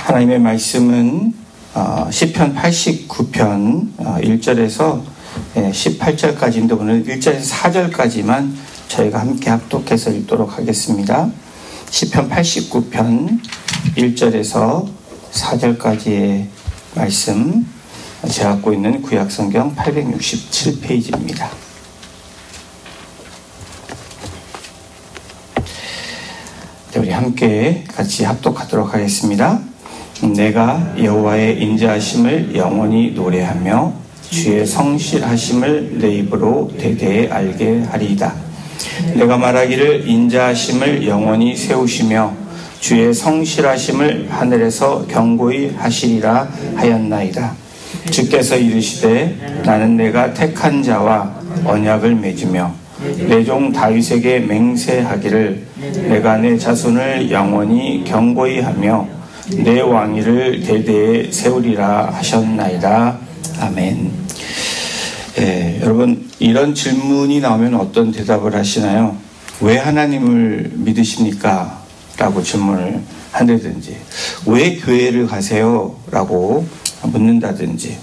하나님의 말씀은 시편 89편 1절에서 18절까지인데 오늘 1절에서 4절까지만 저희가 함께 합독해서 읽도록 하겠습니다. 시편 89편 1절에서 4절까지의 말씀, 제가 갖고 있는 구약성경 867페이지입니다. 우리 함께 같이 합독하도록 하겠습니다. 내가 여호와의 인자하심을 영원히 노래하며 주의 성실하심을 내 입으로 대대에 알게 하리이다. 내가 말하기를 인자하심을 영원히 세우시며 주의 성실하심을 하늘에서 경고히 하시리라 하였나이다. 주께서 이르시되 나는 내가 택한 자와 언약을 맺으며 내 종 다윗에게 맹세하기를 내가 내 자손을 영원히 경고히 하며 내 왕위를 대대에 세우리라 하셨나이다. 아멘. 여러분, 이런 질문이 나오면 어떤 대답을 하시나요? 왜 하나님을 믿으십니까? 라고 질문을 한다든지, 왜 교회를 가세요? 라고 묻는다든지,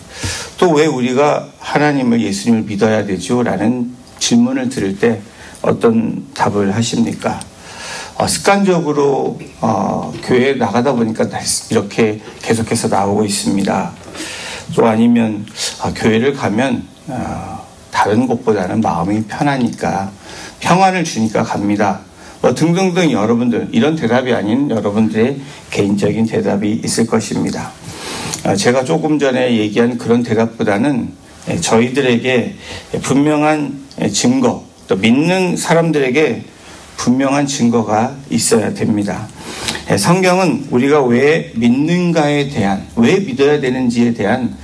또 왜 우리가 하나님을, 예수님을 믿어야 되죠? 라는 질문을 들을 때 어떤 답을 하십니까? 습관적으로 교회에 나가다 보니까 이렇게 계속해서 나오고 있습니다. 또 아니면 교회를 가면 다른 곳보다는 마음이 편하니까, 평안을 주니까 갑니다. 등등등 여러분들, 이런 대답이 아닌 여러분들의 개인적인 대답이 있을 것입니다. 제가 조금 전에 얘기한 그런 대답보다는 저희들에게 분명한 증거, 또 믿는 사람들에게 분명한 증거가 있어야 됩니다. 성경은 우리가 왜 믿는가에 대한, 왜 믿어야 되는지에 대한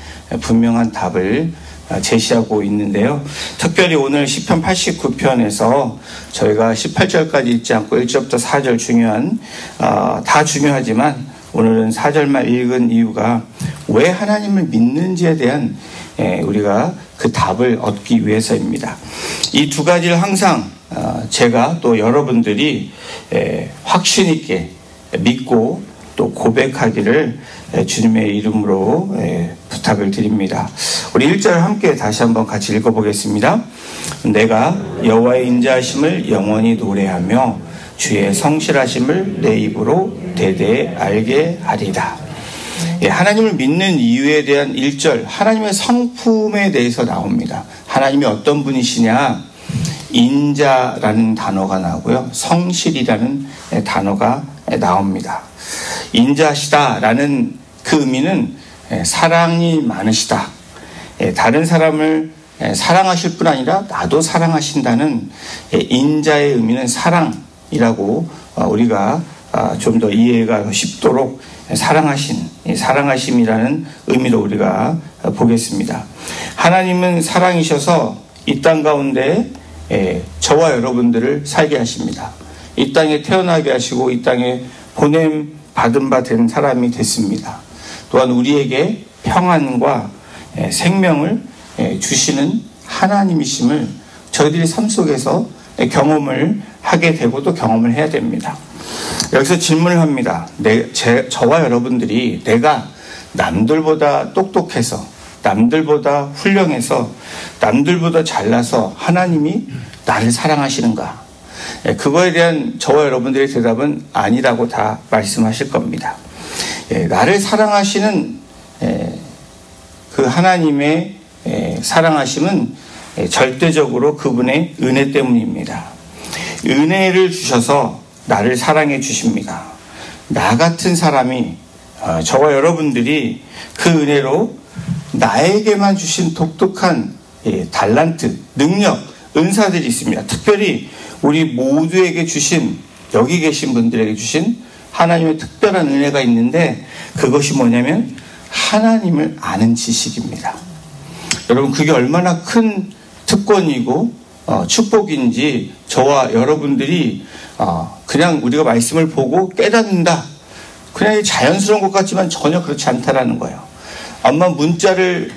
분명한 답을 제시하고 있는데요. 특별히 오늘 시편 89편에서 저희가 18절까지 읽지 않고 1절부터 4절 다 중요하지만 오늘은 4절만 읽은 이유가 왜 하나님을 믿는지에 대한 우리가 그 답을 얻기 위해서입니다. 이 두 가지를 항상 제가 또 여러분들이 확신 있게 믿고 또 고백하기를 주님의 이름으로 부탁을 드립니다. 우리 1절 함께 다시 한번 같이 읽어보겠습니다. 내가 여호와의 인자하심을 영원히 노래하며 주의 성실하심을 내 입으로 대대에 알게 하리라. 하나님을 믿는 이유에 대한 1절, 하나님의 성품에 대해서 나옵니다. 하나님이 어떤 분이시냐? 인자라는 단어가 나오고요, 성실이라는 단어가 나옵니다. 인자하시다라는 그 의미는 사랑이 많으시다, 다른 사람을 사랑하실 뿐 아니라 나도 사랑하신다는 인자의 의미는 사랑이라고 우리가 좀 더 이해가 쉽도록 사랑하심이라는 의미로 우리가 보겠습니다. 하나님은 사랑이셔서 이 땅 가운데 저와 여러분들을 살게 하십니다. 이 땅에 태어나게 하시고 이 땅에 보냄 받은 바 된 사람이 됐습니다. 또한 우리에게 평안과 생명을 주시는 하나님이심을 저희들이 삶 속에서 경험을 하게 되고 또 경험을 해야 됩니다. 여기서 질문을 합니다. 저와 여러분들이 내가 남들보다 똑똑해서, 남들보다 훌륭해서, 남들보다 잘나서 하나님이 나를 사랑하시는가? 그거에 대한 저와 여러분들의 대답은 아니라고 다 말씀하실 겁니다. 나를 사랑하시는 그 하나님의 사랑하심은 절대적으로 그분의 은혜 때문입니다. 은혜를 주셔서 나를 사랑해 주십니다. 나 같은 사람이, 저와 여러분들이 그 은혜로 나에게만 주신 독특한 달란트, 능력, 은사들이 있습니다. 특별히 우리 모두에게 주신, 여기 계신 분들에게 주신 하나님의 특별한 은혜가 있는데, 그것이 뭐냐면 하나님을 아는 지식입니다. 여러분, 그게 얼마나 큰 특권이고 축복인지 저와 여러분들이 그냥 우리가 말씀을 보고 깨닫는다, 그냥 자연스러운 것 같지만 전혀 그렇지 않다라는 거예요. 아마 문자를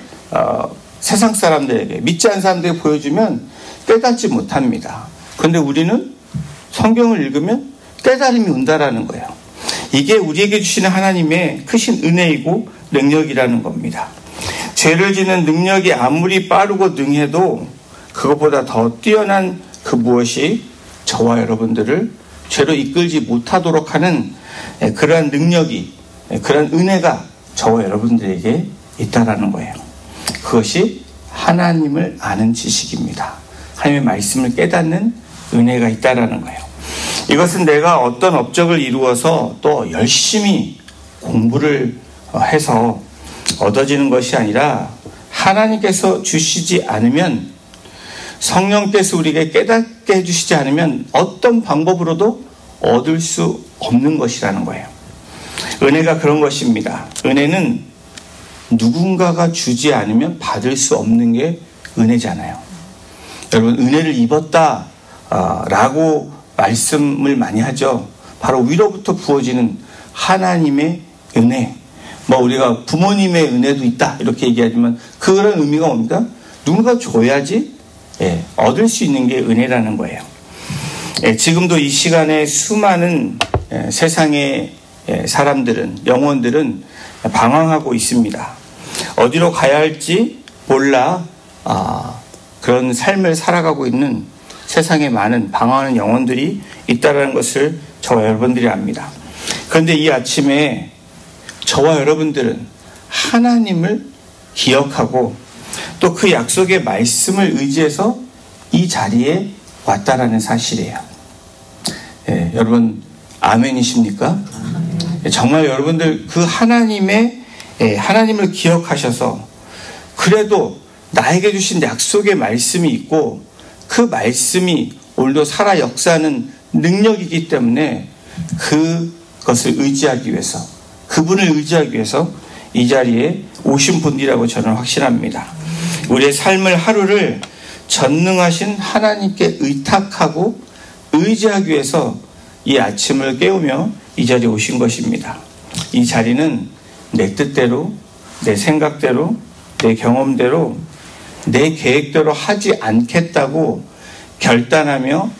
세상 사람들에게, 믿지 않는 사람들에게 보여주면 깨닫지 못합니다. 그런데 우리는 성경을 읽으면 깨달음이 온다라는 거예요. 이게 우리에게 주시는 하나님의 크신 은혜이고 능력이라는 겁니다. 죄를 짓는 능력이 아무리 빠르고 능해도 그것보다 더 뛰어난 그 무엇이 저와 여러분들을 죄로 이끌지 못하도록 하는 그러한 능력이, 그러한 은혜가 저와 여러분들에게 있다라는 거예요. 그것이 하나님을 아는 지식입니다. 하나님의 말씀을 깨닫는 은혜가 있다라는 거예요. 이것은 내가 어떤 업적을 이루어서 또 열심히 공부를 해서 얻어지는 것이 아니라 하나님께서 주시지 않으면, 성령께서 우리에게 깨닫게 해주시지 않으면 어떤 방법으로도 얻을 수 없는 것이라는 거예요. 은혜가 그런 것입니다. 은혜는 누군가가 주지 않으면 받을 수 없는 게 은혜잖아요. 여러분, 은혜를 입었다 라고 말씀을 많이 하죠. 바로 위로부터 부어지는 하나님의 은혜. 우리가 부모님의 은혜도 있다 이렇게 얘기하지만 그런 의미가 뭡니까? 누군가 줘야지 얻을 수 있는 게 은혜라는 거예요. 지금도 이 시간에 수많은 세상의 사람들은, 영혼들은 방황하고 있습니다. 어디로 가야 할지 몰라 그런 삶을 살아가고 있는 세상에 많은 방황하는 영혼들이 있다는 것을 저와 여러분들이 압니다. 그런데 이 아침에 저와 여러분들은 하나님을 기억하고 또 그 약속의 말씀을 의지해서 이 자리에 왔다라는 사실이에요. 여러분 아멘이십니까? 정말 여러분들 그 하나님을 기억하셔서 그래도 나에게 주신 약속의 말씀이 있고 그 말씀이 오늘도 살아 역사하는 능력이기 때문에 그것을 의지하기 위해서, 그분을 의지하기 위해서 이 자리에 오신 분이라고 저는 확신합니다. 우리의 삶을 하루를 전능하신 하나님께 의탁하고 의지하기 위해서 이 아침을 깨우며 이 자리에 오신 것입니다. 이 자리는 내 뜻대로, 내 생각대로, 내 경험대로, 내 계획대로 하지 않겠다고 결단하며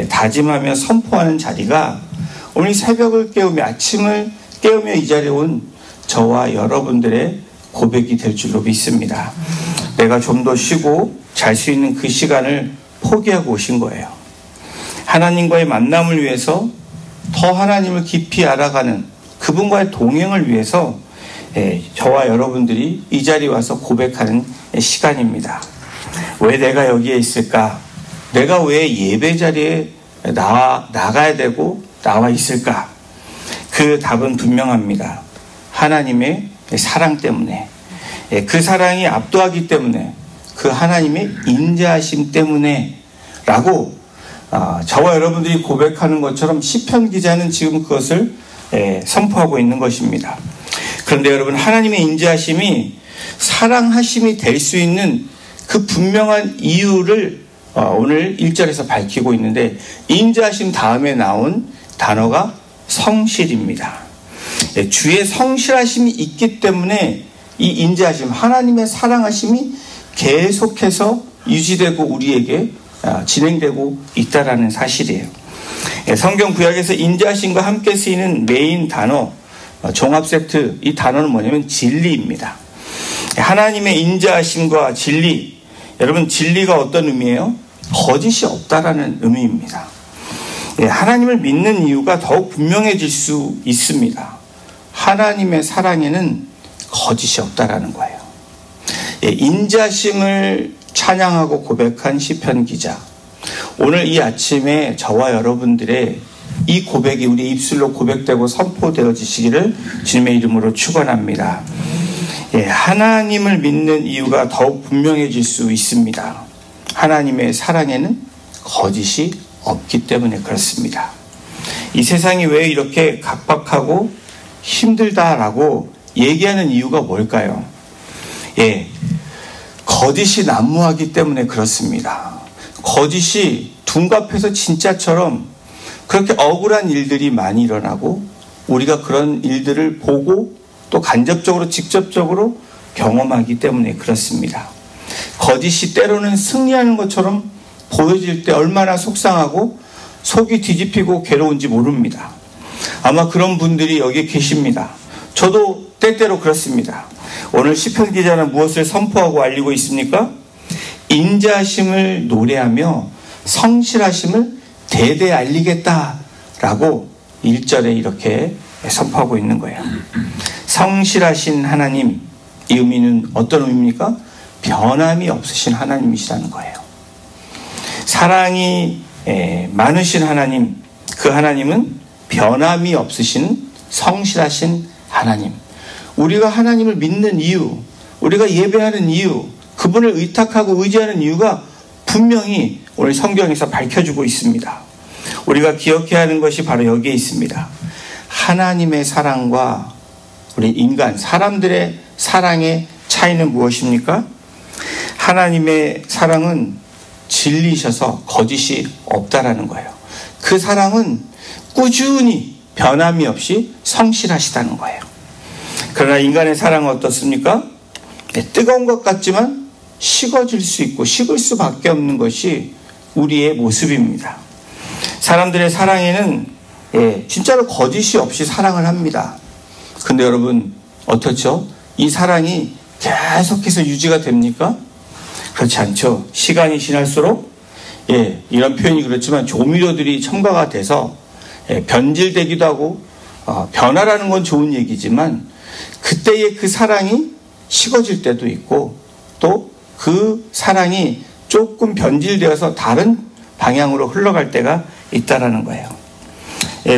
다짐하며 선포하는 자리가 오늘 새벽을 깨우며 아침을 깨우며 이 자리에 온 저와 여러분들의 고백이 될 줄로 믿습니다. 내가 좀 더 쉬고 잘 수 있는 그 시간을 포기하고 오신 거예요. 하나님과의 만남을 위해서 더 하나님을 깊이 알아가는 그분과의 동행을 위해서 저와 여러분들이 이 자리에 와서 고백하는 시간입니다. 왜 내가 여기에 있을까? 내가 왜 예배 자리에 나가야 되고 나와 있을까? 그 답은 분명합니다. 하나님의 사랑 때문에, 그 사랑이 압도하기 때문에, 그 하나님의 인자하심 때문에 라고 저와 여러분들이 고백하는 것처럼 시편 기자는 지금 그것을 선포하고 있는 것입니다. 그런데 여러분, 하나님의 인자하심이 사랑하심이 될 수 있는 그 분명한 이유를 오늘 1절에서 밝히고 있는데, 인자하심 다음에 나온 단어가 성실입니다. 주의 성실하심이 있기 때문에 이 인자하심, 하나님의 사랑하심이 계속해서 유지되고 우리에게 진행되고 있다라는 사실이에요. 성경 구약에서 인자하심과 함께 쓰이는 메인 단어, 종합 세트, 이 단어는 뭐냐면 진리입니다. 하나님의 인자하심과 진리, 여러분 진리가 어떤 의미예요? 거짓이 없다라는 의미입니다. 하나님을 믿는 이유가 더욱 분명해질 수 있습니다. 하나님의 사랑에는 거짓이 없다라는 거예요. 인자심을 찬양하고 고백한 시편 기자, 오늘 이 아침에 저와 여러분들의 이 고백이 우리 입술로 고백되고 선포되어지시기를 주님의 이름으로 축원합니다. 하나님을 믿는 이유가 더욱 분명해질 수 있습니다. 하나님의 사랑에는 거짓이 없기 때문에 그렇습니다. 이 세상이 왜 이렇게 각박하고 힘들다라고 얘기하는 이유가 뭘까요? 거짓이 난무하기 때문에 그렇습니다. 거짓이 둔갑해서 진짜처럼 그렇게 억울한 일들이 많이 일어나고 우리가 그런 일들을 보고 또 간접적으로 직접적으로 경험하기 때문에 그렇습니다. 거짓이 때로는 승리하는 것처럼 보여질 때 얼마나 속상하고 속이 뒤집히고 괴로운지 모릅니다. 아마 그런 분들이 여기 계십니다. 저도 때때로 그렇습니다. 오늘 시편 기자는 무엇을 선포하고 알리고 있습니까? 인자하심을 노래하며 성실하심을 대대 알리겠다라고 1절에 이렇게 선포하고 있는 거예요. 성실하신 하나님, 이 의미는 어떤 의미입니까? 변함이 없으신 하나님이시라는 거예요. 사랑이 많으신 하나님, 그 하나님은 변함이 없으신 성실하신 하나님. 우리가 하나님을 믿는 이유, 우리가 예배하는 이유, 그분을 의탁하고 의지하는 이유가 분명히 오늘 성경에서 밝혀주고 있습니다. 우리가 기억해야 하는 것이 바로 여기에 있습니다. 하나님의 사랑과 우리 인간, 사람들의 사랑의 차이는 무엇입니까? 하나님의 사랑은 진리셔서 거짓이 없다라는 거예요. 그 사랑은 꾸준히 변함이 없이 성실하시다는 거예요. 그러나 인간의 사랑은 어떻습니까? 뜨거운 것 같지만 식어질 수 있고 식을 수밖에 없는 것이 우리의 모습입니다. 사람들의 사랑에는 진짜로 거짓이 없이 사랑을 합니다. 근데 여러분 어떻죠? 이 사랑이 계속해서 유지가 됩니까? 그렇지 않죠. 시간이 지날수록 이런 표현이 그렇지만 조미료들이 첨가가 돼서 변질되기도 하고 변화라는 건 좋은 얘기지만 그때의 그 사랑이 식어질 때도 있고 또 그 사랑이 조금 변질되어서 다른 방향으로 흘러갈 때가 있다라는 거예요.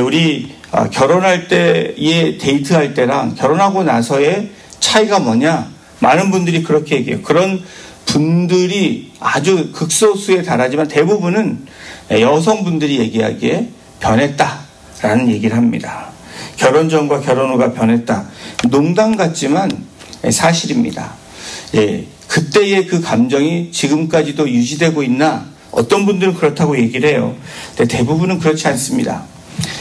우리 결혼할 때의 데이트할 때랑 결혼하고 나서의 차이가 뭐냐? 많은 분들이 그렇게 얘기해요. 그런 분들이 아주 극소수에 달하지만 대부분은 여성분들이 얘기하기에 변했다라는 얘기를 합니다. 결혼 전과 결혼 후가 변했다. 농담 같지만 사실입니다. 그때의 그 감정이 지금까지도 유지되고 있나? 어떤 분들은 그렇다고 얘기를 해요. 근데 대부분은 그렇지 않습니다.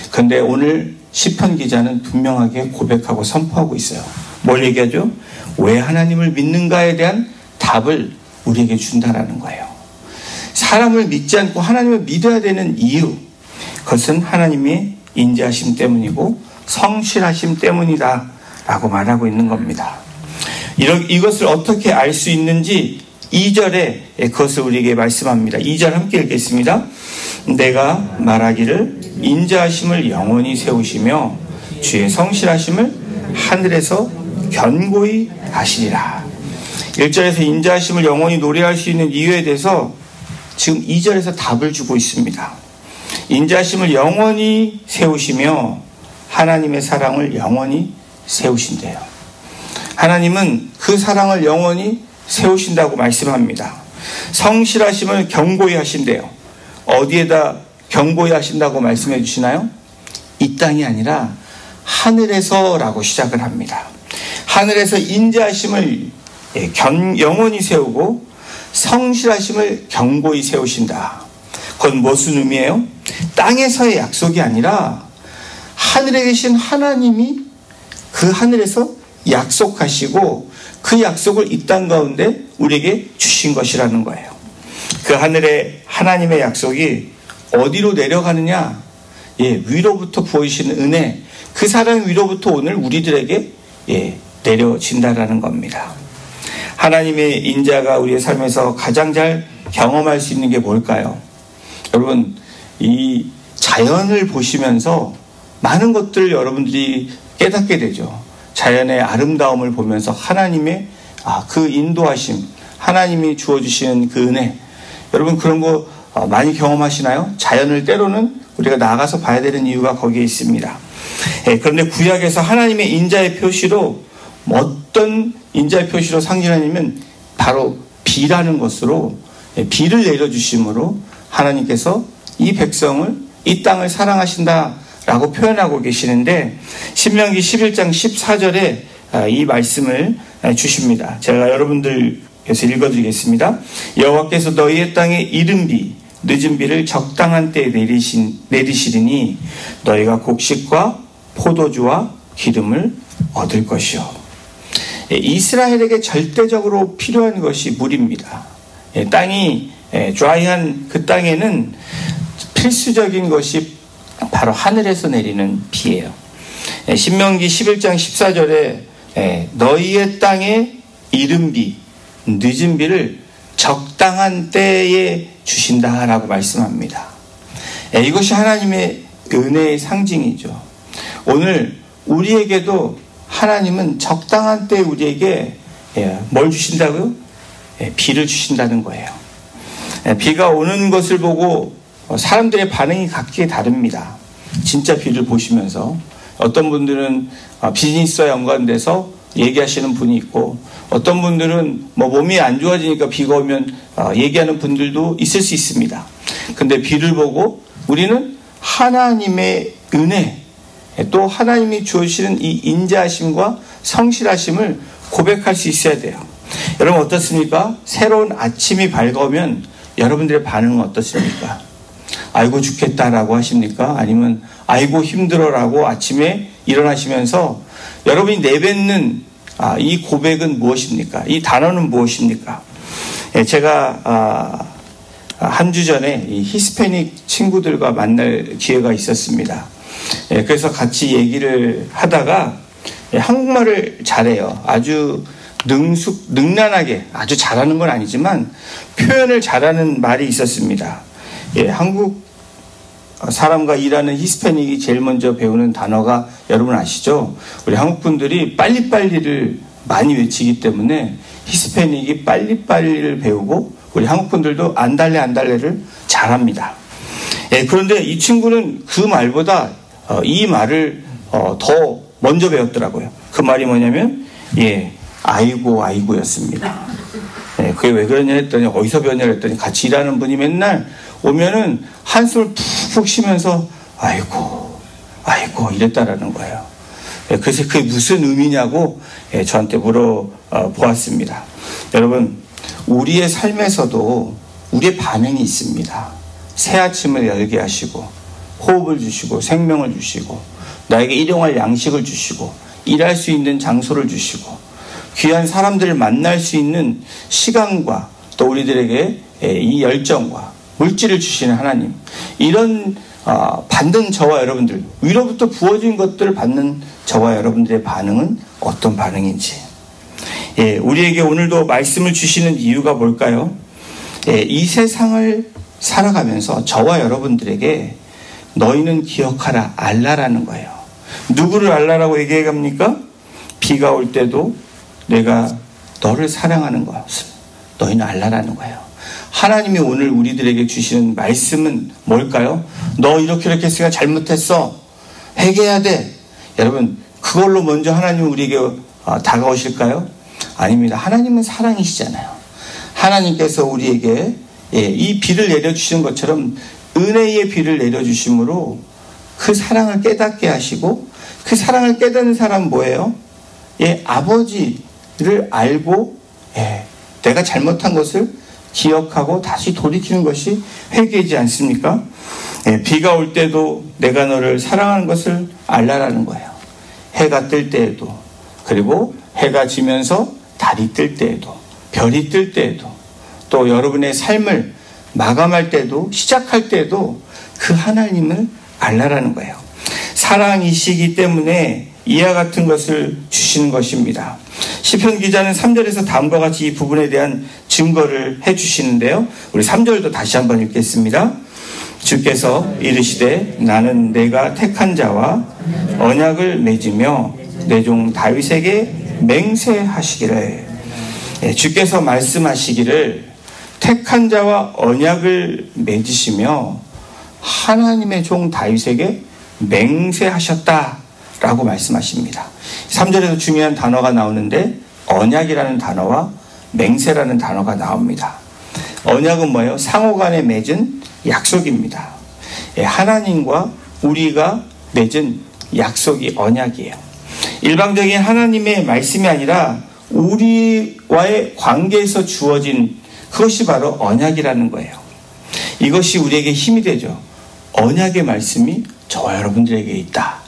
그런데 오늘 시편 기자는 분명하게 고백하고 선포하고 있어요. 뭘 얘기하죠? 왜 하나님을 믿는가에 대한 답을 우리에게 준다라는 거예요. 사람을 믿지 않고 하나님을 믿어야 되는 이유, 그것은 하나님의 인자하심 때문이고 성실하심 때문이다 라고 말하고 있는 겁니다. 이것을 어떻게 알 수 있는지 2절에 그것을 우리에게 말씀합니다. 2절 함께 읽겠습니다. 내가 말하기를 인자하심을 영원히 세우시며 주의 성실하심을 하늘에서 견고히 하시리라. 1절에서 인자하심을 영원히 노래할 수 있는 이유에 대해서 지금 2절에서 답을 주고 있습니다. 인자하심을 영원히 세우시며 하나님의 사랑을 영원히 세우신대요. 하나님은 그 사랑을 영원히 세우신다고 말씀합니다. 성실하심을 견고히 하신대요. 어디에다 견고히 하신다고 말씀해 주시나요? 이 땅이 아니라 하늘에서라고 시작을 합니다. 하늘에서 인자하심을 영원히 세우고 성실하심을 견고히 세우신다. 그건 무슨 의미예요? 땅에서의 약속이 아니라 하늘에 계신 하나님이 그 하늘에서 약속하시고 그 약속을 이 땅 가운데 우리에게 주신 것이라는 거예요. 그 하늘의 하나님의 약속이 어디로 내려가느냐? 위로부터 부어주시는 은혜, 그 사랑 위로부터 오늘 우리들에게 내려진다라는 겁니다. 하나님의 인자가 우리의 삶에서 가장 잘 경험할 수 있는 게 뭘까요? 여러분, 이 자연을 보시면서 많은 것들을 여러분들이 깨닫게 되죠. 자연의 아름다움을 보면서 하나님의 그 인도하심, 하나님이 주어주시는 그 은혜, 여러분 그런 거 많이 경험하시나요? 자연을 때로는 우리가 나가서 봐야 되는 이유가 거기에 있습니다. 그런데 구약에서 하나님의 인자의 표시로 어떤 인자의 표시로 상징하냐면 바로 비라는 것으로 비를 내려주심으로 하나님께서 이 백성을, 이 땅을 사랑하신다 라고 표현하고 계시는데 신명기 11장 14절에 이 말씀을 주십니다. 제가 여러분들께서 읽어드리겠습니다. 여호와께서 너희의 땅에 이른 비, 늦은 비를 적당한 때에 내리시리니 너희가 곡식과 포도주와 기름을 얻을 것이요. 이스라엘에게 절대적으로 필요한 것이 물입니다. 땅이 드라이한 그 땅에는 필수적인 것이 바로 하늘에서 내리는 비예요. 신명기 11장 14절에 너희의 땅에 이른 비, 늦은 비를 적당한 때에 주신다라고 말씀합니다. 이것이 하나님의 은혜의 상징이죠. 오늘 우리에게도 하나님은 적당한 때에 우리에게 뭘 주신다고요? 비를 주신다는 거예요. 비가 오는 것을 보고 사람들의 반응이 각기 다릅니다. 진짜 비를 보시면서 어떤 분들은 비즈니스와 연관돼서 얘기하시는 분이 있고, 어떤 분들은 몸이 안 좋아지니까 비가 오면 얘기하는 분들도 있을 수 있습니다. 근데 비를 보고 우리는 하나님의 은혜, 또 하나님이 주시는 이 인자하심과 성실하심을 고백할 수 있어야 돼요. 여러분 어떻습니까? 새로운 아침이 밝아오면 여러분들의 반응은 어떻습니까? 아이고 죽겠다라고 하십니까? 아니면 아이고 힘들어라고 아침에 일어나시면서 여러분이 내뱉는 이 고백은 무엇입니까? 이 단어는 무엇입니까? 제가 한 주 전에 이 히스패닉 친구들과 만날 기회가 있었습니다. 그래서 같이 얘기를 하다가 한국말을 잘해요. 아주 능란하게, 아주 잘하는 건 아니지만 표현을 잘하는 말이 있었습니다. 한국 사람과 일하는 히스패닉이 제일 먼저 배우는 단어가 여러분 아시죠? 우리 한국 분들이 빨리빨리를 많이 외치기 때문에 히스패닉이 빨리빨리를 배우고 우리 한국 분들도 안달레를 잘합니다. 그런데 이 친구는 그 말보다 이 말을 더 먼저 배웠더라고요. 그 말이 뭐냐면 아이고였습니다. 그게 왜 그러냐 했더니 어디서 배웠냐 했더니 같이 일하는 분이 맨날 오면은 한숨을 푹푹 쉬면서 아이고 이랬다라는 거예요. 그래서 그게 무슨 의미냐고 저한테 물어보았습니다. 여러분, 우리의 삶에서도 우리의 반응이 있습니다. 새 아침을 열게 하시고 호흡을 주시고 생명을 주시고 나에게 일용할 양식을 주시고 일할 수 있는 장소를 주시고 귀한 사람들을 만날 수 있는 시간과 또 우리들에게 이 열정과 물질을 주시는 하나님, 이런 받는 저와 여러분들, 위로부터 부어진 것들을 받는 저와 여러분들의 반응은 어떤 반응인지, 우리에게 오늘도 말씀을 주시는 이유가 뭘까요? 이 세상을 살아가면서 저와 여러분들에게 너희는 기억하라, 알라라는 거예요. 누구를 알라라고 얘기해갑니까? 비가 올 때도 내가 너를 사랑하는 것을 너희는 알라라는 거예요. 하나님이 오늘 우리들에게 주시는 말씀은 뭘까요? 너 이렇게 했으니까 잘못했어. 회개해야 돼. 여러분, 그걸로 먼저 하나님 우리에게 다가오실까요? 아닙니다. 하나님은 사랑이시잖아요. 하나님께서 우리에게 이 비를 내려주시는 것처럼 은혜의 비를 내려주심으로 그 사랑을 깨닫게 하시고, 그 사랑을 깨닫는 사람은 뭐예요? 아버지를 알고 내가 잘못한 것을 기억하고 다시 돌이키는 것이 회개이지 않습니까? 비가 올 때도 내가 너를 사랑하는 것을 알라라는 거예요. 해가 뜰 때에도, 그리고 해가 지면서 달이 뜰 때에도, 별이 뜰 때에도, 또 여러분의 삶을 마감할 때도, 시작할 때도 그 하나님을 알라라는 거예요. 사랑이시기 때문에 이와 같은 것을 주시는 것입니다. 시편 기자는 3절에서 다음과 같이 이 부분에 대한 증거를 해주시는데요. 우리 3절도 다시 한번 읽겠습니다. 주께서 이르시되 나는 내가 택한 자와 언약을 맺으며 내 종 다윗에게 맹세하시기를. 주께서 말씀하시기를 택한 자와 언약을 맺으시며 하나님의 종 다윗에게 맹세하셨다라고 말씀하십니다. 3절에도 중요한 단어가 나오는데 언약이라는 단어와 맹세라는 단어가 나옵니다. 언약은 뭐예요? 상호간에 맺은 약속입니다. 하나님과 우리가 맺은 약속이 언약이에요. 일방적인 하나님의 말씀이 아니라 우리와의 관계에서 주어진 그것이 바로 언약이라는 거예요. 이것이 우리에게 힘이 되죠. 언약의 말씀이 저와 여러분들에게 있다.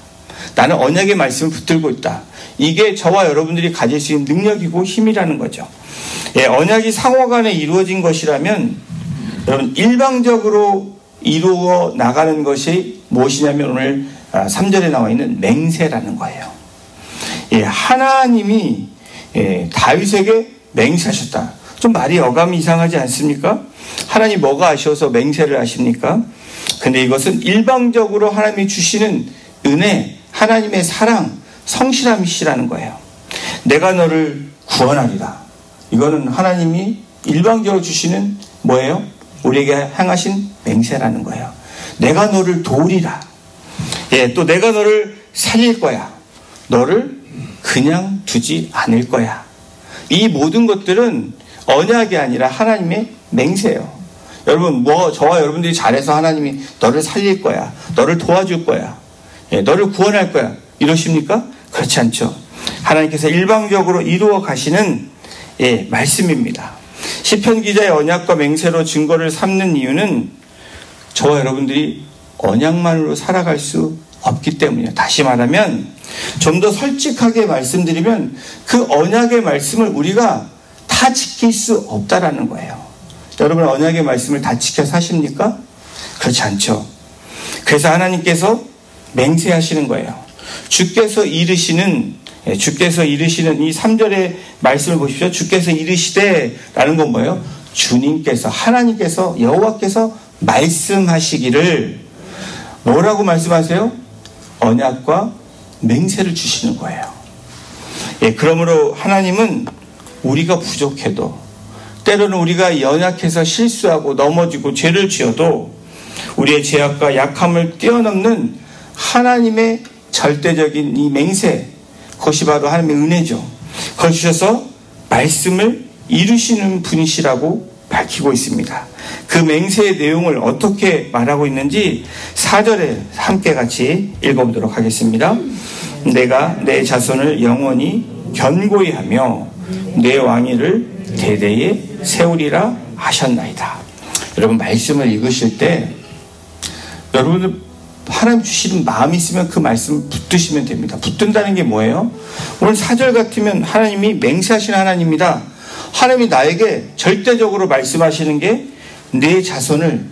나는 언약의 말씀을 붙들고 있다. 이게 저와 여러분들이 가질 수 있는 능력이고 힘이라는 거죠. 언약이 상호간에 이루어진 것이라면 여러분 일방적으로 이루어 나가는 것이 무엇이냐면 오늘 3절에 나와 있는 맹세라는 거예요. 하나님이 다윗에게 맹세하셨다. 좀 말이 어감이 이상하지 않습니까? 하나님 뭐가 아쉬워서 맹세를 하십니까? 근데 이것은 일방적으로 하나님이 주시는 은혜, 하나님의 사랑, 성실함이시라는 거예요. 내가 너를 구원하리라. 이거는 하나님이 일방적으로 주시는 뭐예요? 우리에게 향하신 맹세라는 거예요. 내가 너를 도우리라. 또 내가 너를 살릴 거야. 너를 그냥 두지 않을 거야. 이 모든 것들은 언약이 아니라 하나님의 맹세예요. 여러분, 저와 여러분들이 잘해서 하나님이 너를 살릴 거야. 너를 도와줄 거야. 너를 구원할 거야. 이러십니까? 그렇지 않죠. 하나님께서 일방적으로 이루어 가시는 말씀입니다. 시편 기자의 언약과 맹세로 증거를 삼는 이유는 저와 여러분들이 언약만으로 살아갈 수 없기 때문이에요. 다시 말하면 좀 더 솔직하게 말씀드리면 그 언약의 말씀을 우리가 다 지킬 수 없다라는 거예요. 여러분 언약의 말씀을 다 지켜 사십니까? 그렇지 않죠. 그래서 하나님께서 맹세하시는 거예요. 주께서 이르시는 이 3절의 말씀을 보십시오. 주께서 이르시되 라는 건 뭐예요? 주님께서, 하나님께서, 여호와께서 말씀하시기를 뭐라고 말씀하세요? 언약과 맹세를 주시는 거예요. 그러므로 하나님은 우리가 부족해도, 때로는 우리가 연약해서 실수하고 넘어지고 죄를 지어도 우리의 죄악과 약함을 뛰어넘는 하나님의 절대적인 이 맹세, 그것이 바로 하나님의 은혜죠. 그걸 주셔서 말씀을 이루시는 분이시라고 밝히고 있습니다. 그 맹세의 내용을 어떻게 말하고 있는지 4절에 함께 같이 읽어보도록 하겠습니다. 내가 내 자손을 영원히 견고히 하며 내 왕위를 대대에 세우리라 하셨나이다. 여러분 말씀을 읽으실 때 여러분은 하나님 주시는 마음이 있으면 그 말씀을 붙드시면 됩니다. 붙든다는 게 뭐예요? 오늘 4절 같으면 하나님이 맹세하시는 하나님이다. 하나님이 나에게 절대적으로 말씀하시는 게 내 자손을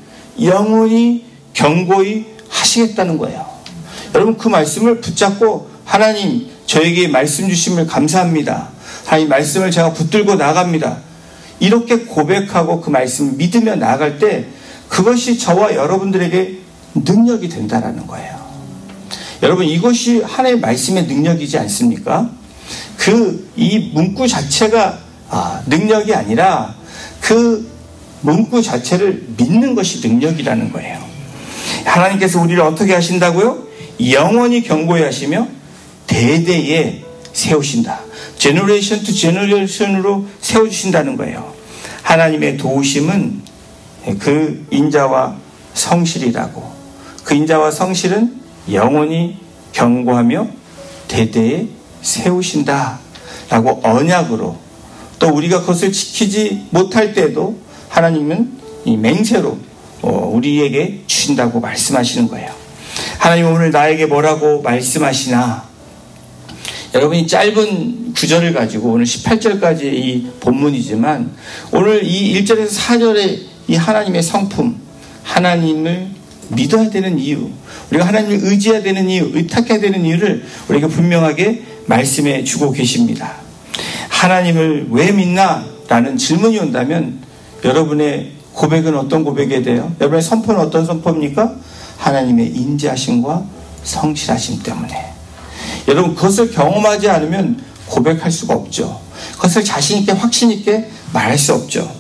영원히 견고히 하시겠다는 거예요. 여러분 그 말씀을 붙잡고 하나님 저에게 말씀 주심을 감사합니다. 하나님 말씀을 제가 붙들고 나갑니다. 이렇게 고백하고 그 말씀을 믿으며 나아갈 때 그것이 저와 여러분들에게 능력이 된다라는 거예요. 여러분 이것이 하나님의 말씀의 능력이지 않습니까? 이 문구 자체가 능력이 아니라 그 문구 자체를 믿는 것이 능력이라는 거예요. 하나님께서 우리를 어떻게 하신다고요? 영원히 견고히 하시며 대대에 세우신다. 제너레이션 투 제너레이션으로 세워주신다는 거예요. 하나님의 도우심은 그 인자와 성실이라고. 그 인자와 성실은 영원히 견고하며 대대에 세우신다라고 언약으로, 또 우리가 그것을 지키지 못할 때도 하나님은 이 맹세로 우리에게 주신다고 말씀하시는 거예요. 하나님은 오늘 나에게 뭐라고 말씀하시나? 여러분이 짧은 구절을 가지고 오늘 18절까지 이 본문이지만 오늘 이 1절에서 4절의 이 하나님의 성품, 하나님을 믿어야 되는 이유, 우리가 하나님을 의지해야 되는 이유, 의탁해야 되는 이유를 우리가 분명하게 말씀해 주고 계십니다. 하나님을 왜 믿나? 라는 질문이 온다면 여러분의 고백은 어떤 고백이 돼요? 여러분의 선포는 어떤 선포입니까? 하나님의 인자하심과 성실하심 때문에. 여러분 그것을 경험하지 않으면 고백할 수가 없죠. 그것을 자신 있게 확신 있게 말할 수 없죠.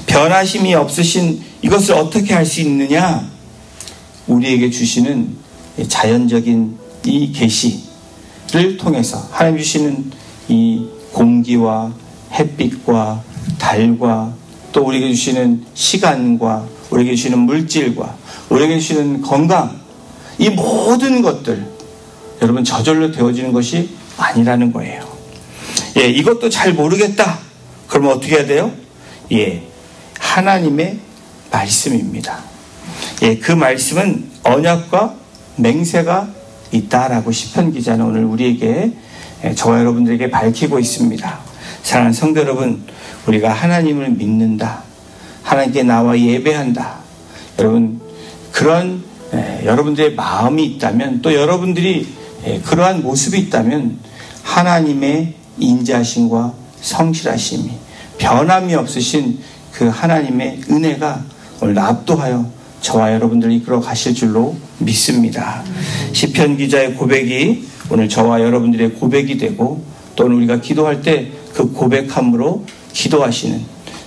변하심이 없으신 이것을 어떻게 할 수 있느냐? 우리에게 주시는 자연적인 이 계시를 통해서 하나님 주시는 이 공기와 햇빛과 달과 또 우리에게 주시는 시간과 우리에게 주시는 물질과 우리에게 주시는 건강, 이 모든 것들 여러분 저절로 되어지는 것이 아니라는 거예요. 이것도 잘 모르겠다. 그러면 어떻게 해야 돼요? 하나님의 말씀입니다. 그 말씀은 언약과 맹세가 있다라고 시편 기자는 오늘 우리에게, 저와 여러분들에게 밝히고 있습니다. 사랑하는 성도 여러분, 우리가 하나님을 믿는다, 하나님께 나와 예배한다, 여러분 그런 여러분들의 마음이 있다면, 또 여러분들이 그러한 모습이 있다면 하나님의 인자하심과 성실하심이, 변함이 없으신 그 하나님의 은혜가 오늘 압도하여 저와 여러분들을 이끌어 가실 줄로 믿습니다. 시편 기자의 고백이 오늘 저와 여러분들의 고백이 되고, 또는 우리가 기도할 때 그 고백함으로 기도하시는,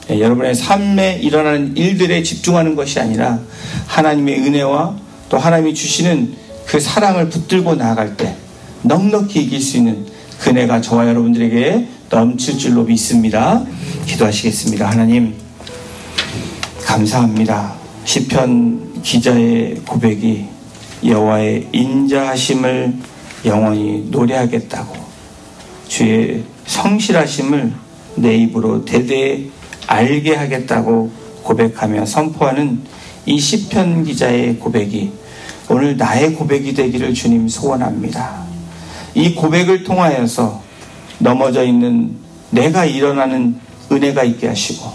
여러분의 삶에 일어나는 일들에 집중하는 것이 아니라 하나님의 은혜와 또 하나님이 주시는 그 사랑을 붙들고 나아갈 때 넉넉히 이길 수 있는 그네가 저와 여러분들에게 넘칠 줄로 믿습니다. 기도하시겠습니다. 하나님, 감사합니다. 시편 기자의 고백이 여호와의 인자하심을 영원히 노래하겠다고, 주의 성실하심을 내 입으로 대대에 알게 하겠다고 고백하며 선포하는 이 시편 기자의 고백이 오늘 나의 고백이 되기를 주님 소원합니다. 이 고백을 통하여서 넘어져 있는 내가 일어나는 은혜가 있게 하시고,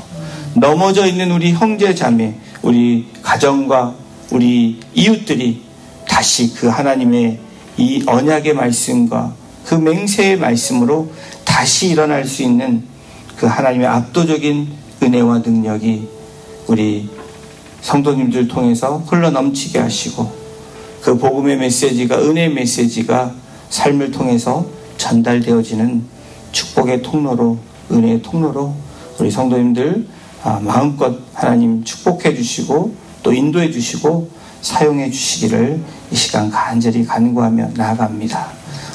넘어져 있는 우리 형제 자매, 우리 가정과 우리 이웃들이 다시 그 하나님의 이 언약의 말씀과 그 맹세의 말씀으로 다시 일어날 수 있는 그 하나님의 압도적인 은혜와 능력이 우리 성도님들 통해서 흘러넘치게 하시고, 그 복음의 메시지가, 은혜의 메시지가 삶을 통해서 전달되어지는 축복의 통로로, 은혜의 통로로 우리 성도님들 마음껏 하나님 축복해 주시고 또 인도해 주시고 사용해 주시기를 이 시간 간절히 간구하며 나아갑니다.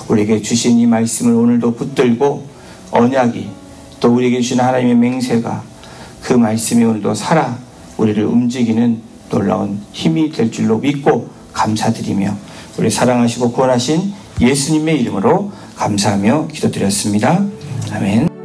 우리에게 주신 이 말씀을 오늘도 붙들고 언약이, 또 우리에게 주신 하나님의 맹세가, 그 말씀이 오늘도 살아 우리를 움직이는 놀라운 힘이 될 줄로 믿고 감사드리며, 우리 사랑하시고 구원하신 예수님의 이름으로 감사하며 기도드렸습니다. 아멘.